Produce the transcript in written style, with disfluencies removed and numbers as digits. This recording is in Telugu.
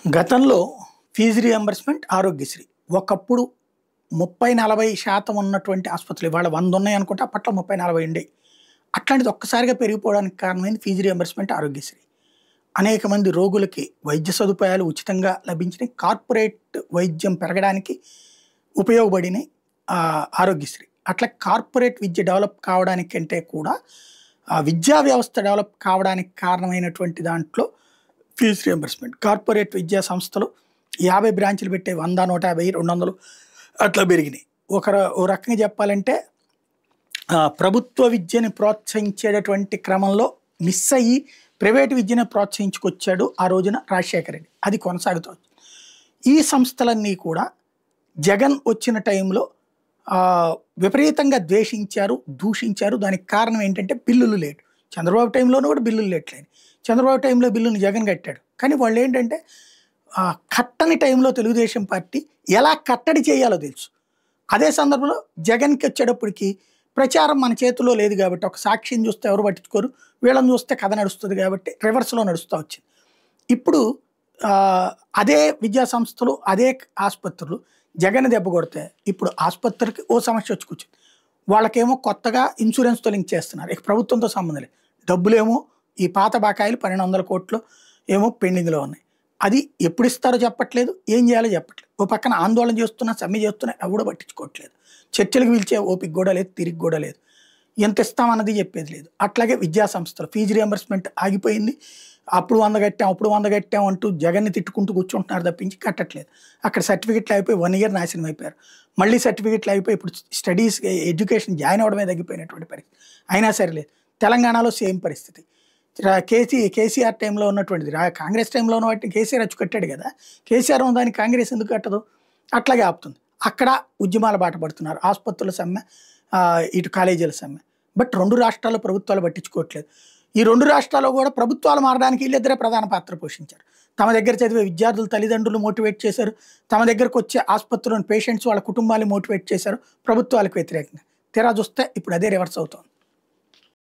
గతంలో ఫీజు రియంబర్స్మెంట్ ఆరోగ్యశ్రీ ఒకప్పుడు 30-40% ఉన్నటువంటి ఆసుపత్రులు ఇవాళ 100 ఉన్నాయి అనుకుంటే అప్పట్లో 30-40 ఉండేవి. అట్లాంటిది ఒక్కసారిగా పెరిగిపోవడానికి కారణమైంది ఫీజు రియంబర్స్మెంట్ ఆరోగ్యశ్రీ. అనేక మంది రోగులకి వైద్య సదుపాయాలు ఉచితంగా లభించినాయి. కార్పొరేట్ వైద్యం పెరగడానికి ఉపయోగపడినాయి ఆరోగ్యశ్రీ. అట్లా కార్పొరేట్ విద్య డెవలప్ కావడానికంటే కూడా విద్యా వ్యవస్థ డెవలప్ కావడానికి కారణమైనటువంటి దాంట్లో ఫీజు రియంబర్స్మెంట్. కార్పొరేట్ విద్యా సంస్థలు 50 బ్రాంచ్లు పెట్టే 100, 150, 200 అట్లా పెరిగినాయి. ఓ రకంగా చెప్పాలంటే ప్రభుత్వ విద్యని ప్రోత్సహించేటటువంటి క్రమంలో మిస్ అయ్యి ప్రైవేట్ విద్యను ప్రోత్సహించుకొచ్చాడు ఆ రోజున రాజశేఖర రెడ్డి. అది కొనసాగుతుంది. ఈ సంస్థలన్నీ కూడా జగన్ వచ్చిన టైంలో విపరీతంగా ద్వేషించారు, దూషించారు. దానికి కారణం ఏంటంటే బిల్లులు లేటు. చంద్రబాబు టైంలోనూ కూడా బిల్లులు లేట్లేదు. చంద్రబాబు టైంలో బిల్లుని జగన్ కట్టాడు. కానీ వాళ్ళు ఏంటంటే కట్టని టైంలో తెలుగుదేశం పార్టీ ఎలా కట్టడి చేయాలో తెలుసు. అదే సందర్భంలో జగన్కి వచ్చేటప్పటికి ప్రచారం మన చేతిలో లేదు కాబట్టి, ఒక సాక్ష్యం చూస్తే ఎవరు పట్టించుకోరు, వీళ్ళని చూస్తే కథ నడుస్తుంది కాబట్టి రివర్స్లో నడుస్తూ వచ్చింది. ఇప్పుడు అదే విద్యా సంస్థలు, అదే ఆసుపత్రులు జగన్ దెబ్బ కొడితే ఇప్పుడు ఆసుపత్రికి ఓ సమస్య వచ్చి కూర్చుంది. వాళ్ళకేమో కొత్తగా ఇన్సూరెన్స్తో లింక్ చేస్తున్నారు. ఇక ప్రభుత్వంతో సంబంధం లేదు. డబ్బులేమో ఈ పాత బకాయిలు 1200 కోట్లు ఏమో పెండింగ్లో ఉన్నాయి. అది ఎప్పుడు ఇస్తారో చెప్పట్లేదు, ఏం చేయాలో చెప్పట్లేదు. ఓ పక్కన ఆందోళన చేస్తున్నా, సమ్మె చేస్తున్నా, ఎవడో పట్టించుకోవట్లేదు. చర్చలకు పిలిచే ఓపిక కూడా లేదు, తిరిగి కూడా లేదు. ఎంత ఇస్తామన్నది చెప్పేది లేదు. అట్లాగే విద్యా సంస్థలు ఫీజు రియంబర్స్మెంట్ ఆగిపోయింది. అప్పుడు 100 కట్టాం అంటూ జగన్ని తిట్టుకుంటూ కూర్చుంటున్నారు తప్పించి కట్టట్లేదు. అక్కడ సర్టిఫికెట్లు అయిపోయి 1 ఇయర్ నాశనం అయిపోయారు. మళ్ళీ సర్టిఫికెట్లు అయిపోయి ఇప్పుడు స్టడీస్ ఎడ్యుకేషన్ జాయిన్ అవ్వడమే తగ్గిపోయినటువంటి పరిస్థితి. అయినా సరే లేదు. తెలంగాణలో సేమ్ పరిస్థితి. కేసీఆర్ టైంలో ఉన్నటువంటిది కాంగ్రెస్ టైంలో ఉన్న వాటిని కేసీఆర్ వచ్చి కట్టాడు కదా. కేసీఆర్ దానికి కాంగ్రెస్ ఎందుకు కట్టదు? అట్లాగే ఆపుతుంది. అక్కడ ఉద్యమాల బాట పడుతున్నారు. ఆసుపత్రుల సమ్మె, ఇటు కాలేజీల సమ్మె. బట్ 2 రాష్ట్రాల్లో ప్రభుత్వాలు పట్టించుకోవట్లేదు. ఈ 2 రాష్ట్రాల్లో కూడా ప్రభుత్వాలు మారడానికి వీళ్ళిద్దరే ప్రధాన పాత్ర పోషించారు. తమ దగ్గర చదివే విద్యార్థులు తల్లిదండ్రులు మోటివేట్ చేశారు. తమ దగ్గరకు వచ్చే ఆసుపత్రులను పేషెంట్స్ వాళ్ళ కుటుంబాన్ని మోటివేట్ చేశారు ప్రభుత్వాలకు వ్యతిరేకంగా. తీరా చూస్తే ఇప్పుడు అదే రివర్స్ అవుతుంది.